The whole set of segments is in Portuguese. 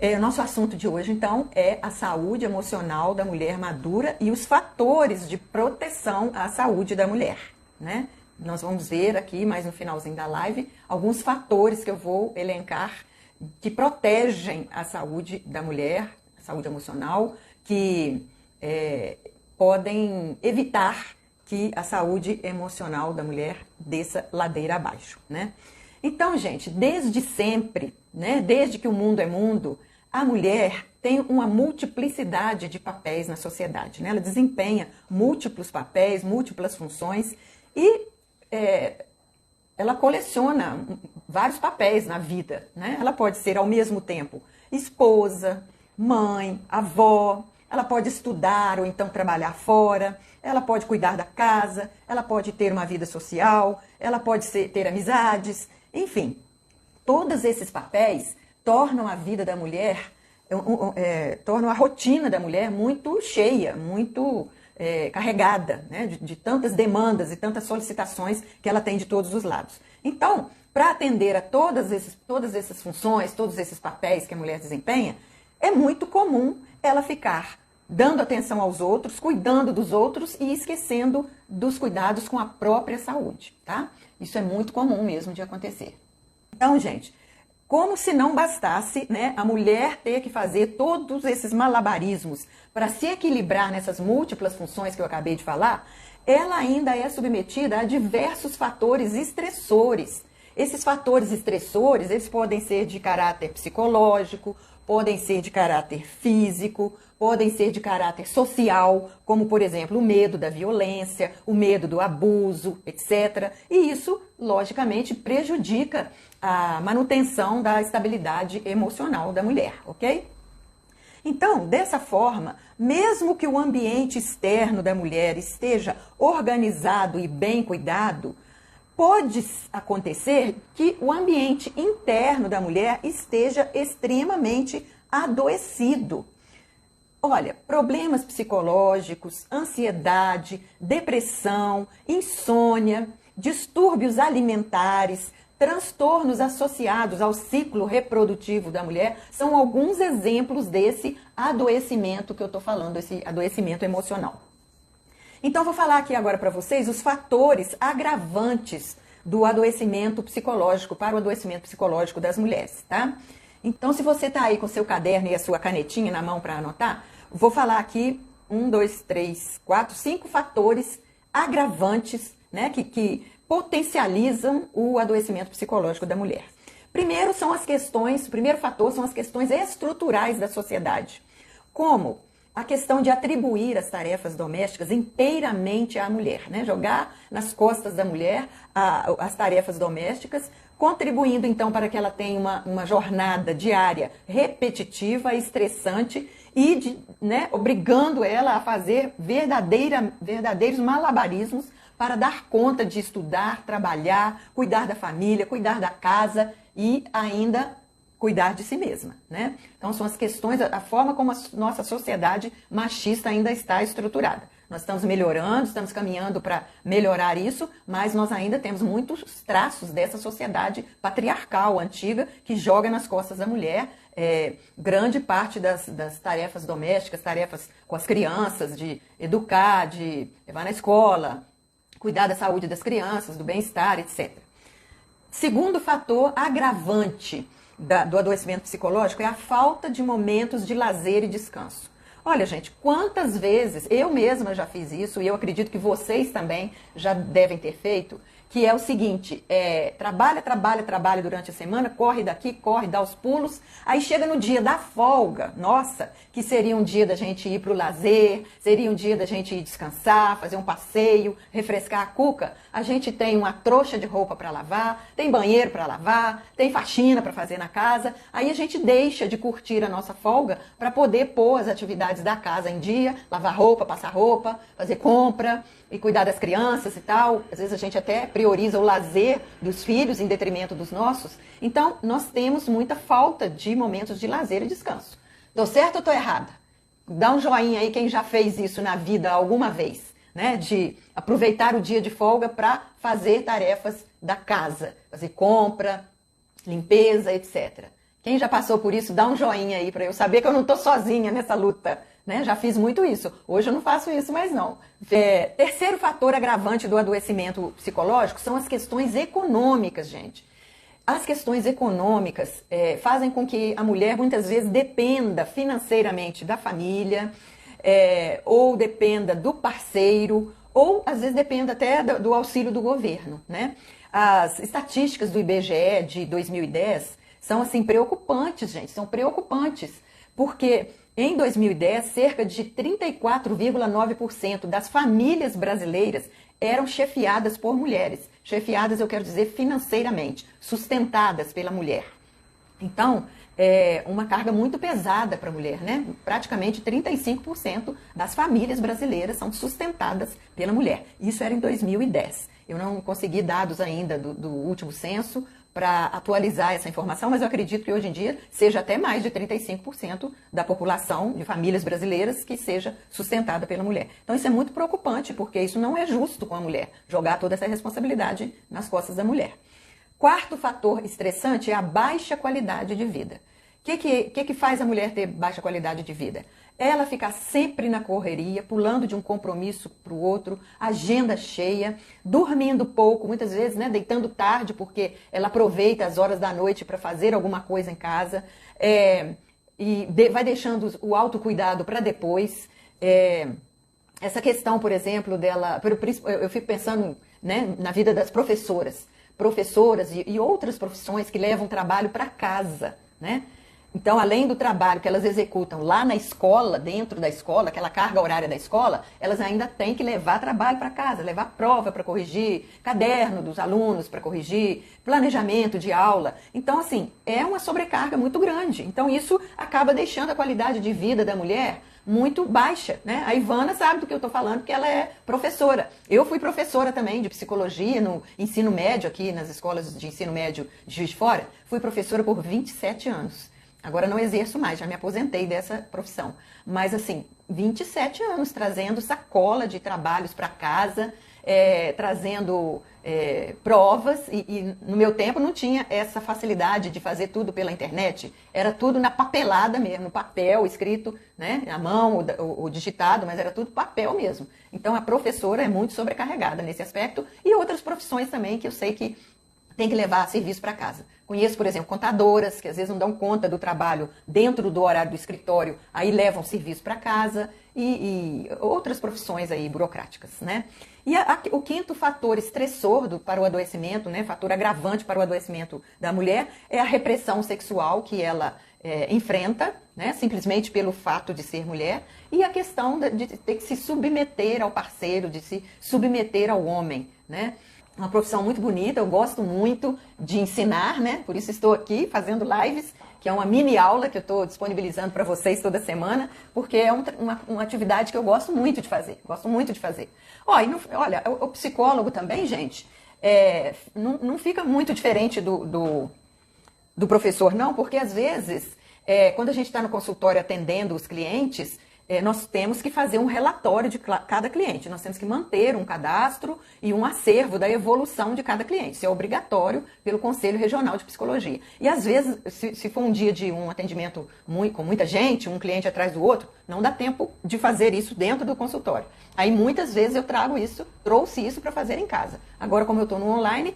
O nosso assunto de hoje, então, é a saúde emocional da mulher madura e os fatores de proteção à saúde da mulher, né? Nós vamos ver aqui, mais no finalzinho da live, alguns fatores que eu vou elencar que protegem a saúde da mulher, a saúde emocional, que podem evitar que a saúde emocional da mulher desça ladeira abaixo, né? Então, gente, desde sempre, né, desde que o mundo é mundo, a mulher tem uma multiplicidade de papéis na sociedade, né? Ela desempenha múltiplos papéis, múltiplas funções e ela coleciona vários papéis na vida, né? Ela pode ser, ao mesmo tempo, esposa, mãe, avó, ela pode estudar ou então trabalhar fora, ela pode cuidar da casa, ela pode ter uma vida social, ela pode ter amizades, enfim. Todos esses papéis tornam a vida da mulher, tornam a rotina da mulher muito cheia, muito carregada, né, de tantas demandas e tantas solicitações que ela tem de todos os lados. Então, para atender a todas essas funções, todos esses papéis que a mulher desempenha, é muito comum ela ficar dando atenção aos outros, cuidando dos outros e esquecendo dos cuidados com a própria saúde, tá? Isso é muito comum mesmo de acontecer. Então, gente, como se não bastasse, né, a mulher ter que fazer todos esses malabarismos para se equilibrar nessas múltiplas funções que eu acabei de falar, ela ainda é submetida a diversos fatores estressores. Esses fatores estressores, eles podem ser de caráter psicológico, podem ser de caráter físico, podem ser de caráter social, como, por exemplo, o medo da violência, o medo do abuso, etc. E isso, logicamente, prejudica a manutenção da estabilidade emocional da mulher, ok? Então, dessa forma, mesmo que o ambiente externo da mulher esteja organizado e bem cuidado, pode acontecer que o ambiente interno da mulher esteja extremamente adoecido. Olha, problemas psicológicos, ansiedade, depressão, insônia, distúrbios alimentares, transtornos associados ao ciclo reprodutivo da mulher são alguns exemplos desse adoecimento que eu estou falando, esse adoecimento emocional. Então, vou falar aqui agora para vocês os fatores agravantes do adoecimento psicológico, para o adoecimento psicológico das mulheres, tá? Então, se você está aí com seu caderno e a sua canetinha na mão para anotar, vou falar aqui 5 fatores agravantes, né, que potencializam o adoecimento psicológico da mulher. O primeiro fator são as questões estruturais da sociedade, como a questão de atribuir as tarefas domésticas inteiramente à mulher, né? Jogar nas costas da mulher as tarefas domésticas, contribuindo então para que ela tenha uma jornada diária repetitiva, estressante e obrigando ela a fazer verdadeiros malabarismos para dar conta de estudar, trabalhar, cuidar da família, cuidar da casa e ainda cuidar de si mesma, né? Então são as questões, a forma como a nossa sociedade machista ainda está estruturada. Nós estamos melhorando, estamos caminhando para melhorar isso, mas nós ainda temos muitos traços dessa sociedade patriarcal antiga que joga nas costas da mulher grande parte das tarefas domésticas, tarefas com as crianças, de educar, de levar na escola, cuidar da saúde das crianças, do bem-estar, etc. Segundo fator agravante do adoecimento psicológico é a falta de momentos de lazer e descanso. Olha, gente, quantas vezes eu mesma já fiz isso e eu acredito que vocês também já devem ter feito, que é o seguinte, trabalha durante a semana, corre daqui, corre, dá os pulos, aí chega no dia da folga, nossa, que seria um dia da gente ir para o lazer, seria um dia da gente ir descansar, fazer um passeio, refrescar a cuca, a gente tem uma trouxa de roupa para lavar, tem banheiro para lavar, tem faxina para fazer na casa, aí a gente deixa de curtir a nossa folga para poder pôr as atividades da casa em dia, lavar roupa, passar roupa, fazer compra e cuidar das crianças e tal. Às vezes a gente até prioriza o lazer dos filhos em detrimento dos nossos. Então, nós temos muita falta de momentos de lazer e descanso. Tô certo ou tô errada? Dá um joinha aí quem já fez isso na vida alguma vez, né? De aproveitar o dia de folga para fazer tarefas da casa, fazer compra, limpeza, etc. Quem já passou por isso, dá um joinha aí para eu saber que eu não estou sozinha nessa luta, né? Já fiz muito isso. Hoje eu não faço isso mais não. Terceiro fator agravante do adoecimento psicológico são as questões econômicas, gente. As questões econômicas fazem com que a mulher muitas vezes dependa financeiramente da família, ou dependa do parceiro, ou às vezes dependa até do auxílio do governo, né? As estatísticas do IBGE de 2010 são assim preocupantes, gente, são preocupantes, porque em 2010 cerca de 34,9% das famílias brasileiras eram chefiadas por mulheres. Chefiadas, eu quero dizer financeiramente, sustentadas pela mulher. Então, é uma carga muito pesada para a mulher, né? Praticamente 35% das famílias brasileiras são sustentadas pela mulher. Isso era em 2010. Eu não consegui dados ainda do último censo para atualizar essa informação, mas eu acredito que hoje em dia seja até mais de 35% da população de famílias brasileiras que seja sustentada pela mulher. Então isso é muito preocupante, porque isso não é justo com a mulher, jogar toda essa responsabilidade nas costas da mulher. Quarto fator estressante é a baixa qualidade de vida. O que faz a mulher ter baixa qualidade de vida? Ela ficar sempre na correria, pulando de um compromisso para o outro, agenda cheia, dormindo pouco, muitas vezes, né, deitando tarde, porque ela aproveita as horas da noite para fazer alguma coisa em casa, vai deixando o autocuidado para depois. Essa questão, por exemplo, dela... Eu fico pensando, né, na vida das professoras e outras profissões que levam trabalho para casa, né? Então, além do trabalho que elas executam lá na escola, dentro da escola, aquela carga horária da escola, elas ainda têm que levar trabalho para casa, levar prova para corrigir, caderno dos alunos para corrigir, planejamento de aula. Então, assim, é uma sobrecarga muito grande. Então, isso acaba deixando a qualidade de vida da mulher muito baixa, né? A Ivana sabe do que eu estou falando, porque ela é professora. Eu fui professora também de psicologia no ensino médio, aqui nas escolas de ensino médio de Juiz de Fora. Fui professora por 27 anos. Agora não exerço mais, já me aposentei dessa profissão. Mas assim, 27 anos trazendo sacola de trabalhos para casa, trazendo provas. E no meu tempo não tinha essa facilidade de fazer tudo pela internet. Era tudo na papelada mesmo, no papel escrito, né, à mão, o digitado, mas era tudo papel mesmo. Então a professora é muito sobrecarregada nesse aspecto. E outras profissões também que eu sei que tem que levar serviço para casa. Conheço, por exemplo, contadoras que às vezes não dão conta do trabalho dentro do horário do escritório, aí levam serviço para casa e outras profissões aí burocráticas, né? E o quinto fator estressor para o adoecimento, né, fator agravante para o adoecimento da mulher é a repressão sexual que ela enfrenta, né, simplesmente pelo fato de ser mulher, e a questão de ter que se submeter ao parceiro, de se submeter ao homem, né? Uma profissão muito bonita, eu gosto muito de ensinar, né? Por isso estou aqui fazendo lives, que é uma mini aula que eu estou disponibilizando para vocês toda semana, porque é uma atividade que eu gosto muito de fazer, Olha, o psicólogo também, gente, não fica muito diferente do professor, não, porque às vezes, quando a gente está no consultório atendendo os clientes, nós temos que fazer um relatório de cada cliente. Nós temos que manter um cadastro e um acervo da evolução de cada cliente. Isso é obrigatório pelo Conselho Regional de Psicologia. E às vezes, se for um dia de um atendimento com muita gente, um cliente atrás do outro, não dá tempo de fazer isso dentro do consultório. Aí muitas vezes eu trouxe isso para fazer em casa. Agora, como eu estou no online,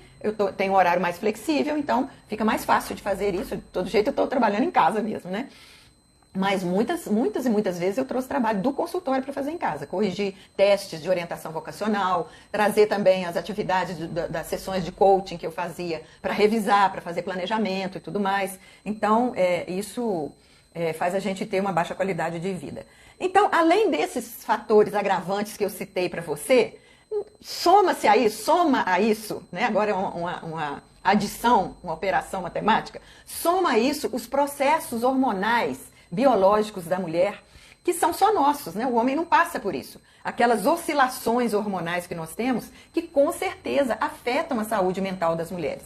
tenho um horário mais flexível, então fica mais fácil de fazer isso. De todo jeito eu estou trabalhando em casa mesmo, né? Mas muitas e muitas vezes eu trouxe trabalho do consultório para fazer em casa, corrigir testes de orientação vocacional, trazer também as atividades das sessões de coaching que eu fazia para revisar, para fazer planejamento e tudo mais. Então, isso faz a gente ter uma baixa qualidade de vida. Então, além desses fatores agravantes que eu citei para você, soma a isso, né? Agora é uma adição, uma operação matemática, soma a isso os processos hormonais biológicos da mulher, que são só nossos, né? O homem não passa por isso. Aquelas oscilações hormonais que nós temos, que com certeza afetam a saúde mental das mulheres.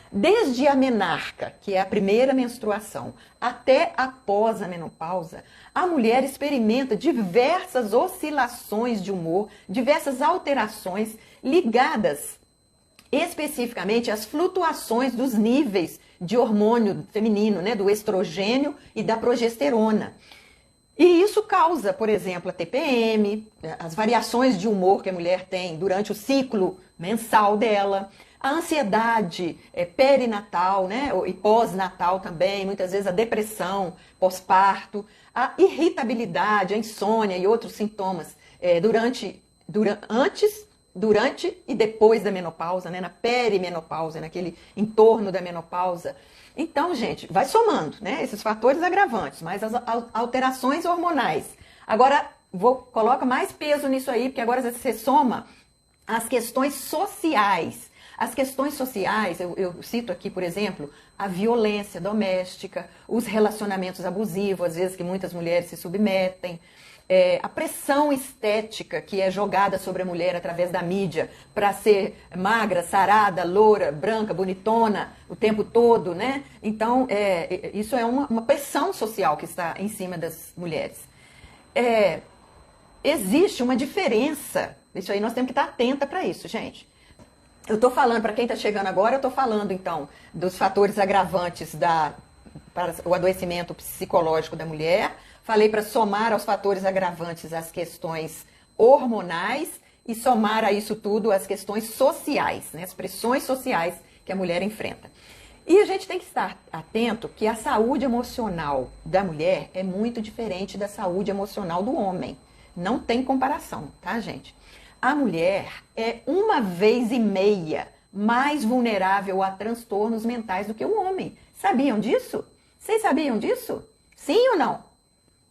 Desde a menarca, que é a primeira menstruação, até após a menopausa, a mulher experimenta diversas oscilações de humor, diversas alterações ligadas especificamente as flutuações dos níveis de hormônio feminino, né, do estrogênio e da progesterona. E isso causa, por exemplo, a TPM, as variações de humor que a mulher tem durante o ciclo mensal dela, a ansiedade perinatal, né, e pós-natal também, muitas vezes a depressão pós-parto, a irritabilidade, a insônia e outros sintomas antes, durante e depois da menopausa, né, na perimenopausa, naquele entorno da menopausa. Então, gente, vai somando, né, esses fatores agravantes, mas as alterações hormonais. Agora, coloca mais peso nisso aí, porque agora você soma as questões sociais. As questões sociais, eu cito aqui, por exemplo, a violência doméstica, os relacionamentos abusivos, às vezes que muitas mulheres se submetem, a pressão estética que é jogada sobre a mulher através da mídia para ser magra, sarada, loura, branca, bonitona o tempo todo, né? Então, isso é uma pressão social que está em cima das mulheres. Existe uma diferença, isso aí nós temos que estar atenta para isso, gente. Eu estou falando, para quem está chegando agora, eu estou falando, então, dos fatores agravantes para o adoecimento psicológico da mulher. Falei para somar aos fatores agravantes as questões hormonais e somar a isso tudo as questões sociais, né, as pressões sociais que a mulher enfrenta. E a gente tem que estar atento que a saúde emocional da mulher é muito diferente da saúde emocional do homem. Não tem comparação, tá, gente? A mulher é 1,5 vezes mais vulnerável a transtornos mentais do que o homem. Sabiam disso? Vocês sabiam disso? Sim ou não?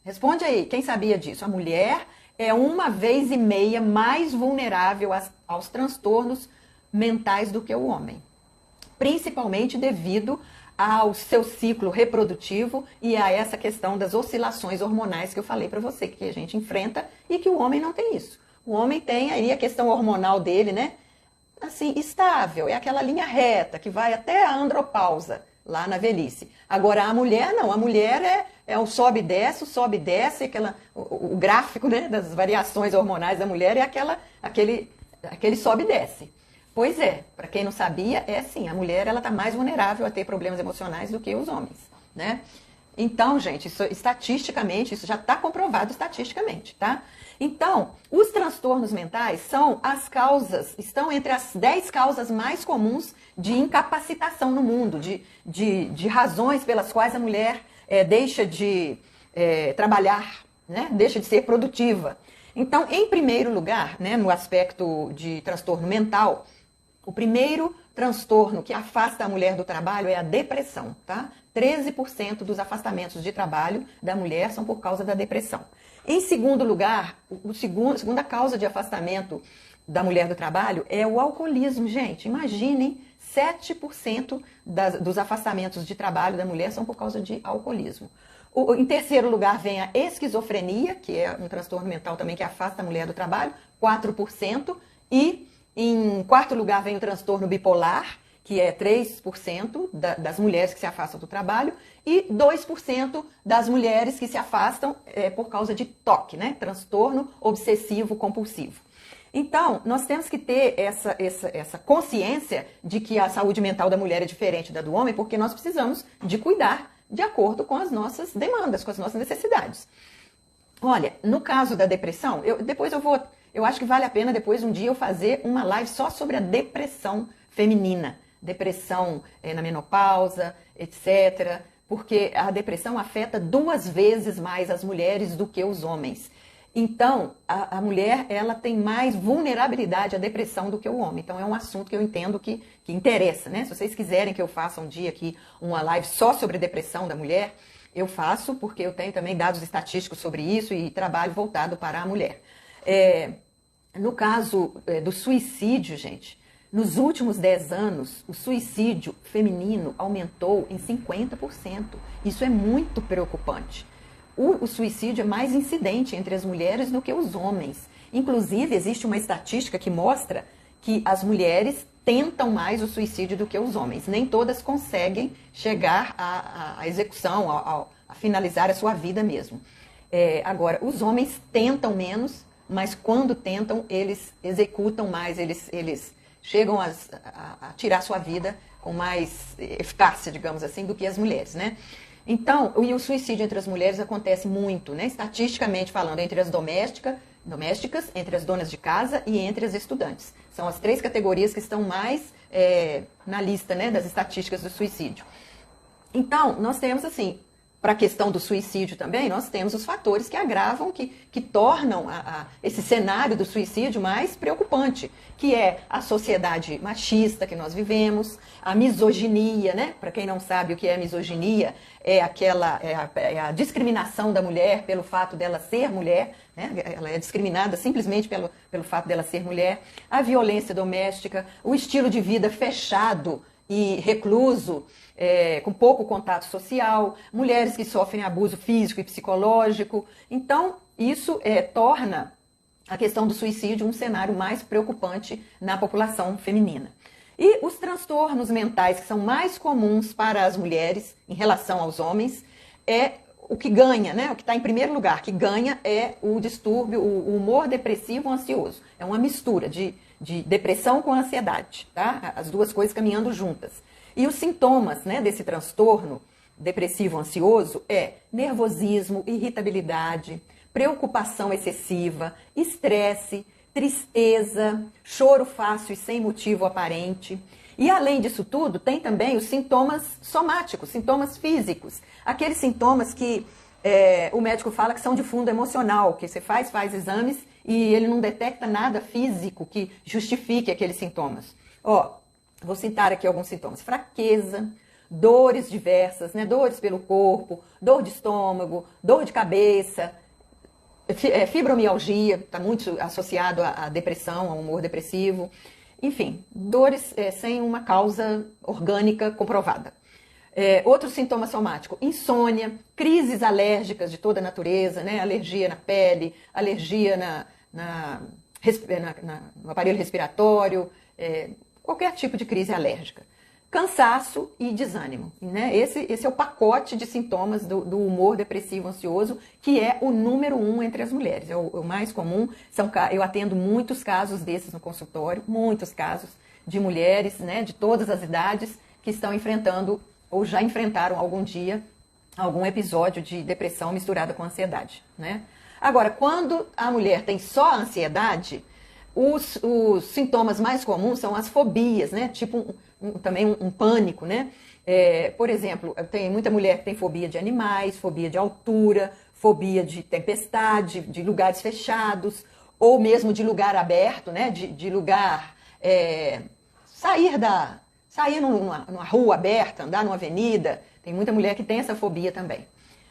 Responde aí, quem sabia disso? A mulher é 1,5 vezes mais vulnerável aos transtornos mentais do que o homem. Principalmente devido ao seu ciclo reprodutivo e a essa questão das oscilações hormonais que eu falei para você, que a gente enfrenta e que o homem não tem isso. O homem tem aí a questão hormonal dele, né? Assim, estável, é aquela linha reta que vai até a andropausa, lá na velhice. Agora, a mulher não, a mulher é o sobe e desce, o gráfico, né, das variações hormonais da mulher é aquele sobe e desce. Pois é, para quem não sabia, é assim, a mulher ela está mais vulnerável a ter problemas emocionais do que os homens, né? Então, gente, estatisticamente, isso já está comprovado estatisticamente, tá? Então, os transtornos mentais estão entre as 10 causas mais comuns de incapacitação no mundo, de razões pelas quais a mulher deixa de trabalhar, né? Deixa de ser produtiva. Então, em primeiro lugar, né, no aspecto de transtorno mental, o primeiro transtorno que afasta a mulher do trabalho é a depressão, tá? 13% dos afastamentos de trabalho da mulher são por causa da depressão. Em segundo lugar, a segunda causa de afastamento da mulher do trabalho é o alcoolismo, gente. Imaginem, 7% dos afastamentos de trabalho da mulher são por causa de alcoolismo. Em terceiro lugar vem a esquizofrenia, que é um transtorno mental também que afasta a mulher do trabalho, 4%. E em quarto lugar vem o transtorno bipolar, que é 3% das mulheres que se afastam do trabalho, e 2% das mulheres que se afastam por causa de TOC, né? Transtorno obsessivo compulsivo. Então, nós temos que ter essa consciência de que a saúde mental da mulher é diferente da do homem, porque nós precisamos de cuidar de acordo com as nossas demandas, com as nossas necessidades. Olha, no caso da depressão, eu acho que vale a pena depois um dia eu fazer uma live só sobre a depressão feminina. Depressão na menopausa, etc. Porque a depressão afeta 2 vezes mais as mulheres do que os homens. Então, a mulher ela tem mais vulnerabilidade à depressão do que o homem. Então, é um assunto que eu entendo que interessa, né? Se vocês quiserem que eu faça um dia aqui uma live só sobre depressão da mulher, eu faço, porque eu tenho também dados estatísticos sobre isso e trabalho voltado para a mulher. No caso do suicídio, gente, nos últimos 10 anos, o suicídio feminino aumentou em 50%. Isso é muito preocupante. O suicídio é mais incidente entre as mulheres do que os homens. Inclusive, existe uma estatística que mostra que as mulheres tentam mais o suicídio do que os homens. Nem todas conseguem chegar à execução, a finalizar a sua vida mesmo. Agora, os homens tentam menos, mas quando tentam, eles executam mais, eles chegam a tirar sua vida com mais eficácia, digamos assim, do que as mulheres, né? Então, e o suicídio entre as mulheres acontece muito, né? Estatisticamente falando, entre as domésticas, entre as donas de casa e entre as estudantes. São as 3 categorias que estão mais na lista, né, das estatísticas do suicídio. Então, nós temos assim, para a questão do suicídio também, nós temos os fatores que agravam, que tornam esse cenário do suicídio mais preocupante, que é a sociedade machista que nós vivemos, a misoginia, né? Para quem não sabe o que é misoginia, é a discriminação da mulher pelo fato dela ser mulher, né? Ela é discriminada simplesmente pelo fato dela ser mulher, a violência doméstica, o estilo de vida fechado e recluso, com pouco contato social, mulheres que sofrem abuso físico e psicológico. Então, isso torna a questão do suicídio um cenário mais preocupante na população feminina. E os transtornos mentais que são mais comuns para as mulheres em relação aos homens o que ganha, né? O que está em primeiro lugar, que ganha é o distúrbio, o humor depressivo ansioso. É uma mistura de depressão com ansiedade, tá? As duas coisas caminhando juntas. E os sintomas, né, desse transtorno depressivo ansioso é nervosismo, irritabilidade, preocupação excessiva, estresse, tristeza, choro fácil e sem motivo aparente. E além disso tudo, tem também os sintomas somáticos, sintomas físicos. Aqueles sintomas que o médico fala que são de fundo emocional, que você faz exames e ele não detecta nada físico que justifique aqueles sintomas. Vou citar aqui alguns sintomas. Fraqueza, dores diversas, né? Dores pelo corpo, dor de estômago, dor de cabeça, fibromialgia, está muito associado à depressão, ao humor depressivo. Enfim, dores sem uma causa orgânica comprovada. Outro sintoma somático, insônia, crises alérgicas de toda a natureza, né? Alergia na pele, alergia no aparelho respiratório, qualquer tipo de crise alérgica. Cansaço e desânimo, né? Esse é o pacote de sintomas do humor depressivo ansioso, que é o número 1 entre as mulheres. É o mais comum. Eu atendo muitos casos desses no consultório, muitos casos de mulheres, né, de todas as idades, que estão enfrentando ou já enfrentaram algum dia algum episódio de depressão misturada com ansiedade, né? Agora, quando a mulher tem só ansiedade, os sintomas mais comuns são as fobias, né? Tipo também um pânico, né? Por exemplo, tem muita mulher que tem fobia de animais, fobia de altura, fobia de tempestade, de lugares fechados, ou mesmo de lugar aberto, né? De lugar... sair numa rua aberta, andar numa avenida. Tem muita mulher que tem essa fobia também.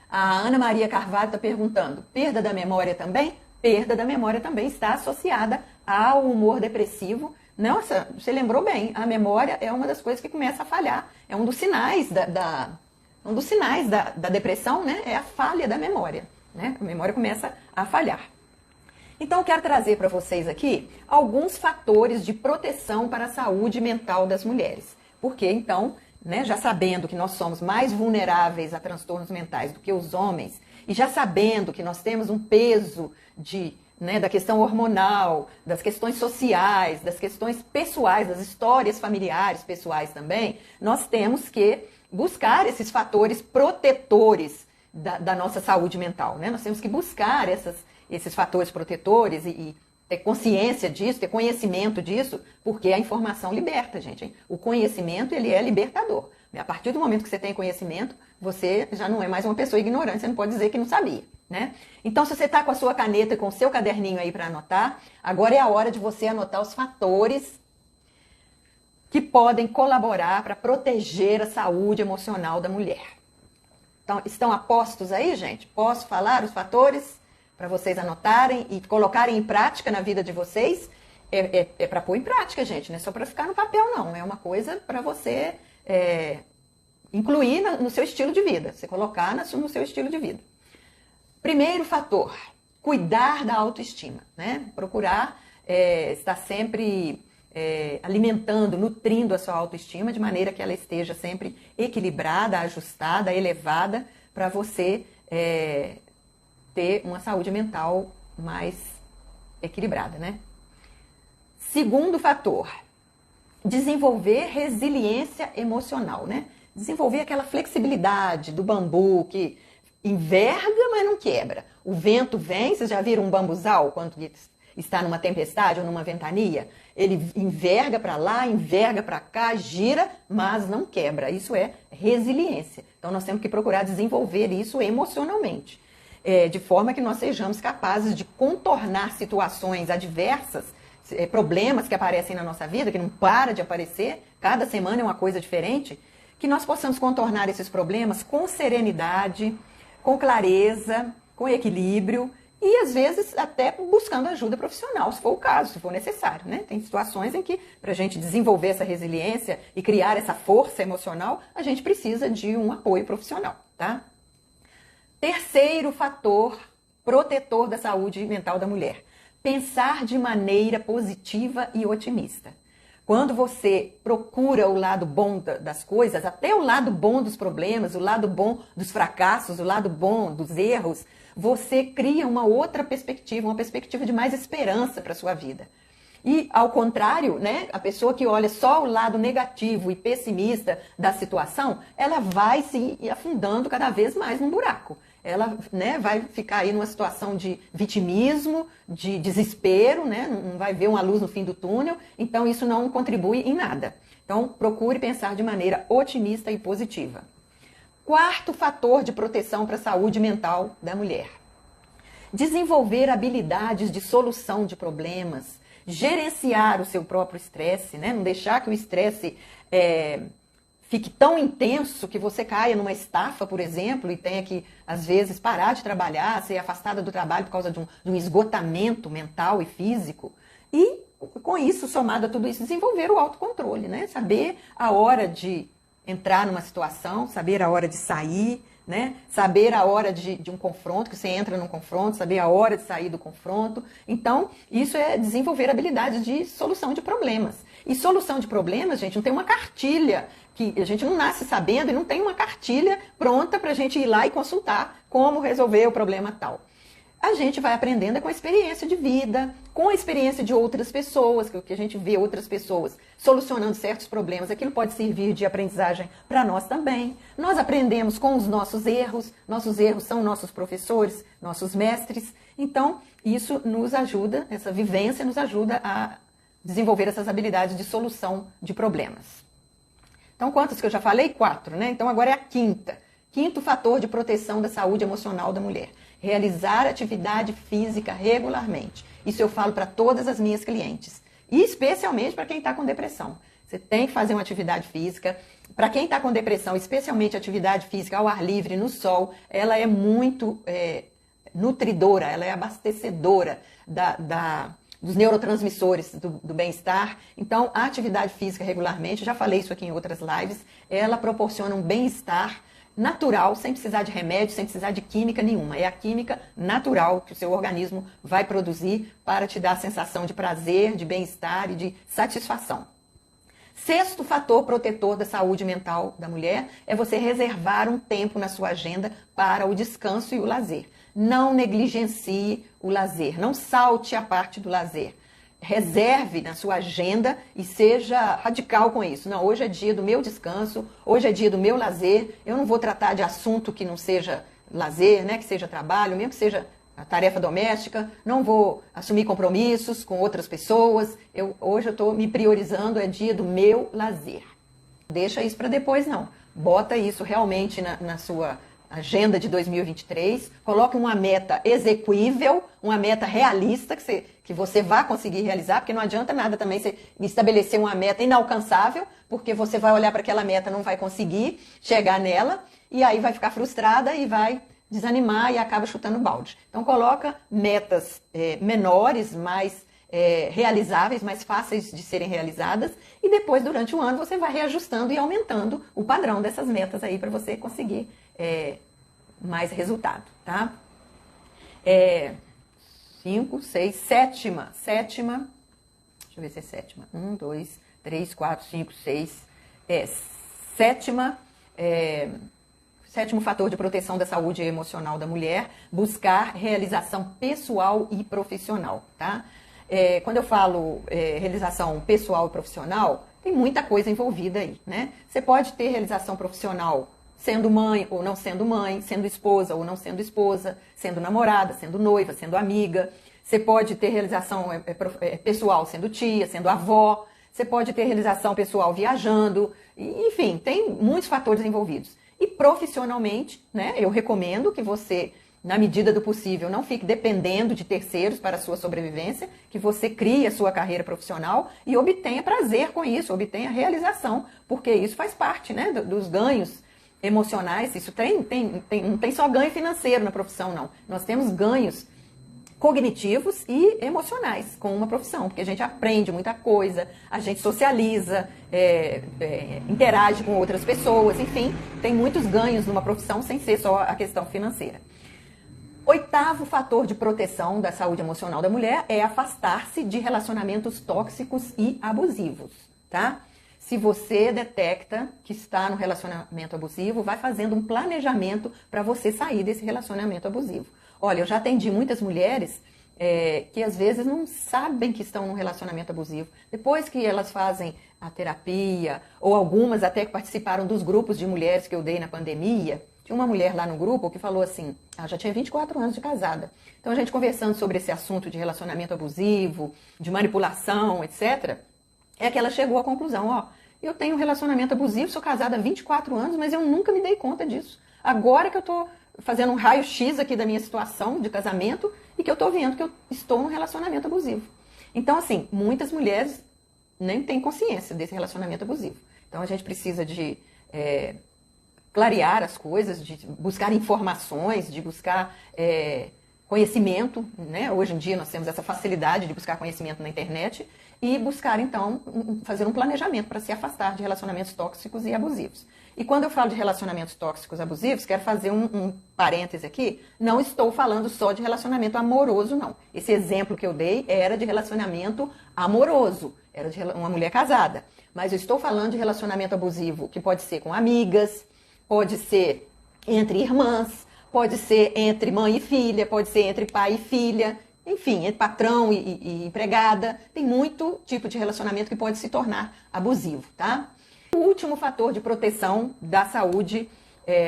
A Ana Maria Carvalho está perguntando, perda da memória também? Perda da memória também está associada ao humor depressivo. Nossa, você lembrou bem, a memória é uma das coisas que começa a falhar. É um dos sinais da depressão, né? É a falha da memória, né? A memória começa a falhar. Então, eu quero trazer para vocês aqui alguns fatores de proteção para a saúde mental das mulheres. Porque, então, né, já sabendo que nós somos mais vulneráveis a transtornos mentais do que os homens, e já sabendo que nós temos um peso da questão hormonal, das questões sociais, das questões pessoais, das histórias familiares pessoais também, nós temos que buscar esses fatores protetores da nossa saúde mental, né? Nós temos que buscar esses fatores protetores e ter consciência disso, ter conhecimento disso, porque a informação liberta, gente, hein? O conhecimento, ele é libertador. A partir do momento que você tem conhecimento, você já não é mais uma pessoa ignorante, você não pode dizer que não sabia, né? Então, se você está com a sua caneta e com o seu caderninho aí para anotar, agora é a hora de você anotar os fatores que podem colaborar para proteger a saúde emocional da mulher. Então, estão apostos aí, gente? Posso falar os fatores para vocês anotarem e colocarem em prática na vida de vocês? É para pôr em prática, gente, não é só para ficar no papel, não. É uma coisa para você incluir no seu estilo de vida, você colocar no seu estilo de vida. Primeiro fator, cuidar da autoestima, né? Procurar estar sempre alimentando, nutrindo a sua autoestima de maneira que ela esteja sempre equilibrada, ajustada, elevada, para você ter uma saúde mental mais equilibrada, né? Segundo fator, desenvolver resiliência emocional, né? Desenvolver aquela flexibilidade do bambu que enverga, mas não quebra. O vento vem, vocês já viram um bambuzal quando está numa tempestade ou numa ventania? Ele enverga para lá, enverga para cá, gira, mas não quebra. Isso é resiliência. Então nós temos que procurar desenvolver isso emocionalmente, de forma que nós sejamos capazes de contornar situações adversas, problemas que aparecem na nossa vida, que não para de aparecer, cada semana é uma coisa diferente, que nós possamos contornar esses problemas com serenidade, com clareza, com equilíbrio e, às vezes, até buscando ajuda profissional, se for o caso, se for necessário, né? Tem situações em que, para a gente desenvolver essa resiliência e criar essa força emocional, a gente precisa de um apoio profissional, tá? Terceiro fator protetor da saúde mental da mulher: pensar de maneira positiva e otimista. Quando você procura o lado bom das coisas, até o lado bom dos problemas, o lado bom dos fracassos, o lado bom dos erros, você cria uma outra perspectiva, uma perspectiva de mais esperança para a sua vida. E, ao contrário, né, a pessoa que olha só o lado negativo e pessimista da situação, ela vai se afundando cada vez mais num buraco. Ela, né, vai ficar aí numa situação de vitimismo, de desespero, né, não vai ver uma luz no fim do túnel, então isso não contribui em nada. Então, procure pensar de maneira otimista e positiva. Quarto fator de proteção para a saúde mental da mulher: desenvolver habilidades de solução de problemas, gerenciar o seu próprio estresse, né? Não deixar que o estresse fique tão intenso que você caia numa estafa, por exemplo, e tenha que, às vezes, parar de trabalhar, ser afastada do trabalho por causa de um esgotamento mental e físico. E, com isso, somado a tudo isso, desenvolver o autocontrole, né? Saber a hora de entrar numa situação, saber a hora de sair, né? Saber a hora de um confronto, que você entra num confronto, saber a hora de sair do confronto. Então, isso é desenvolver habilidades de solução de problemas. E solução de problemas, gente, não tem uma cartilha, que a gente não nasce sabendo e não tem uma cartilha pronta para a gente ir lá e consultar como resolver o problema tal. A gente vai aprendendo com a experiência de vida, com a experiência de outras pessoas, que a gente vê outras pessoas solucionando certos problemas. Aquilo pode servir de aprendizagem para nós também. Nós aprendemos com os nossos erros são nossos professores, nossos mestres. Então, isso nos ajuda, essa vivência nos ajuda a desenvolver essas habilidades de solução de problemas. Então, quantas que eu já falei? 4, né? Então, agora é a quinta. Quinto fator de proteção da saúde emocional da mulher: realizar atividade física regularmente. Isso eu falo para todas as minhas clientes, e especialmente para quem está com depressão. Você tem que fazer uma atividade física. Para quem está com depressão, especialmente atividade física ao ar livre, no sol, ela é muito nutridora, ela é abastecedora dos neurotransmissores do bem-estar. Então, a atividade física regularmente, já falei isso aqui em outras lives, ela proporciona um bem-estar natural, sem precisar de remédio, sem precisar de química nenhuma. É a química natural que o seu organismo vai produzir para te dar a sensação de prazer, de bem-estar e de satisfação. Sexto fator protetor da saúde mental da mulher é você reservar um tempo na sua agenda para o descanso e o lazer. Não negligencie o lazer, não salte a parte do lazer. Reserve na sua agenda e seja radical com isso. Não, hoje é dia do meu descanso, hoje é dia do meu lazer. Eu não vou tratar de assunto que não seja lazer, né, que seja trabalho, mesmo que seja a tarefa doméstica. Não vou assumir compromissos com outras pessoas. Hoje eu estou me priorizando, é dia do meu lazer. Deixa isso para depois, não. Bota isso realmente na sua agenda de 2023, coloque uma meta execuível, uma meta realista que você vai conseguir realizar, porque não adianta nada também você estabelecer uma meta inalcançável, porque você vai olhar para aquela meta, não vai conseguir chegar nela, e aí vai ficar frustrada e vai desanimar e acaba chutando balde. Então coloca metas menores, mais realizáveis, mais fáceis de serem realizadas, e depois, durante o ano, você vai reajustando e aumentando o padrão dessas metas aí para você conseguir mais resultado, tá? 5, 6, sétima, deixa eu ver se é sétima, 1, 2, 3, 4, 5, 6, sétimo fator de proteção da saúde emocional da mulher: buscar realização pessoal e profissional, tá? Quando eu falo realização pessoal e profissional, tem muita coisa envolvida aí, né? Você pode ter realização profissional sendo mãe ou não sendo mãe, sendo esposa ou não sendo esposa, sendo namorada, sendo noiva, sendo amiga. Você pode ter realização pessoal sendo tia, sendo avó. Você pode ter realização pessoal viajando. Enfim, tem muitos fatores envolvidos. E profissionalmente, né, eu recomendo que você, na medida do possível, não fique dependendo de terceiros para a sua sobrevivência, que você crie a sua carreira profissional e obtenha prazer com isso, obtenha realização, porque isso faz parte, né, dos ganhos emocionais. Isso não tem só ganho financeiro na profissão, não. Nós temos ganhos cognitivos e emocionais com uma profissão, porque a gente aprende muita coisa, a gente socializa, interage com outras pessoas, enfim, tem muitos ganhos numa profissão sem ser só a questão financeira. 8º fator de proteção da saúde emocional da mulher é afastar-se de relacionamentos tóxicos e abusivos, tá? Se você detecta que está no relacionamento abusivo, vai fazendo um planejamento para você sair desse relacionamento abusivo. Olha, eu já atendi muitas mulheres que às vezes não sabem que estão num relacionamento abusivo. Depois que elas fazem a terapia, ou algumas até que participaram dos grupos de mulheres que eu dei na pandemia, tinha uma mulher lá no grupo que falou assim, ela já tinha 24 anos de casada. Então a gente conversando sobre esse assunto de relacionamento abusivo, de manipulação, etc., é que ela chegou à conclusão, ó, eu tenho um relacionamento abusivo, sou casada há 24 anos, mas eu nunca me dei conta disso. Agora que eu tô fazendo um raio-x aqui da minha situação de casamento e que eu tô vendo que eu estou num relacionamento abusivo. Então, assim, muitas mulheres nem têm consciência desse relacionamento abusivo. Então, a gente precisa de clarear as coisas, de buscar informações, de buscar conhecimento, né? Hoje em dia nós temos essa facilidade de buscar conhecimento na internet e buscar, então, fazer um planejamento para se afastar de relacionamentos tóxicos e abusivos. E quando eu falo de relacionamentos tóxicos e abusivos, quero fazer um parêntese aqui, não estou falando só de relacionamento amoroso, não. Esse exemplo que eu dei era de relacionamento amoroso, era de uma mulher casada. Mas eu estou falando de relacionamento abusivo, que pode ser com amigas, pode ser entre irmãs, pode ser entre mãe e filha, pode ser entre pai e filha, enfim, entre patrão e empregada. Tem muito tipo de relacionamento que pode se tornar abusivo, tá? O último fator de proteção da saúde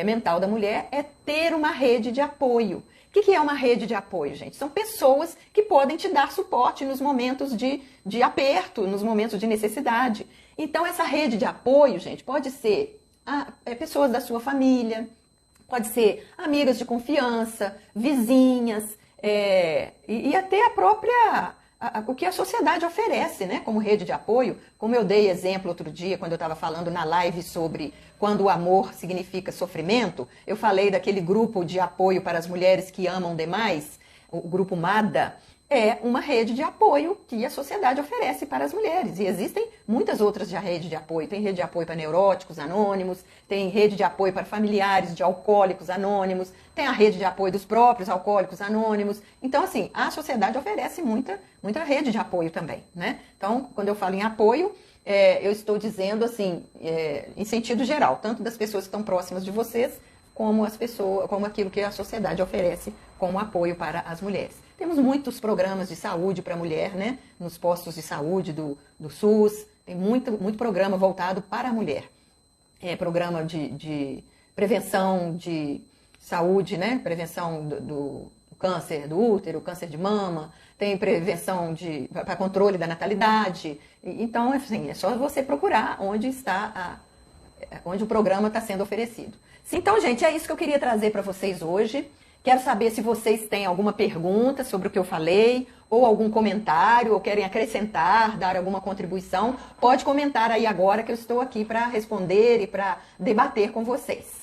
mental da mulher é ter uma rede de apoio. O que é uma rede de apoio, gente? São pessoas que podem te dar suporte nos momentos de aperto, nos momentos de necessidade. Então, essa rede de apoio, gente, pode ser pessoas da sua família, pode ser amigas de confiança, vizinhas, e até a própria... o que a sociedade oferece, né, como rede de apoio, como eu dei exemplo outro dia, quando eu estava falando na live sobre quando o amor significa sofrimento, eu falei daquele grupo de apoio para as mulheres que amam demais, o grupo MADA, é uma rede de apoio que a sociedade oferece para as mulheres. E existem muitas outras redes de apoio. Tem rede de apoio para neuróticos anônimos, tem rede de apoio para familiares de alcoólicos anônimos, tem a rede de apoio dos próprios alcoólicos anônimos. Então, assim, a sociedade oferece muita rede de apoio também, né? Então, quando eu falo em apoio, eu estou dizendo, assim, em sentido geral, tanto das pessoas que estão próximas de vocês, como aquilo que a sociedade oferece como apoio para as mulheres. Temos muitos programas de saúde para a mulher, né? Nos postos de saúde do SUS, tem muito programa voltado para a mulher. Programa de prevenção de saúde, né? Prevenção do câncer do útero, câncer de mama, tem prevenção para controle da natalidade. Então, assim, é só você procurar onde o programa está sendo oferecido. Então, gente, é isso que eu queria trazer para vocês hoje. Quero saber se vocês têm alguma pergunta sobre o que eu falei, ou algum comentário, ou querem acrescentar, dar alguma contribuição. Pode comentar aí agora que eu estou aqui para responder e para debater com vocês.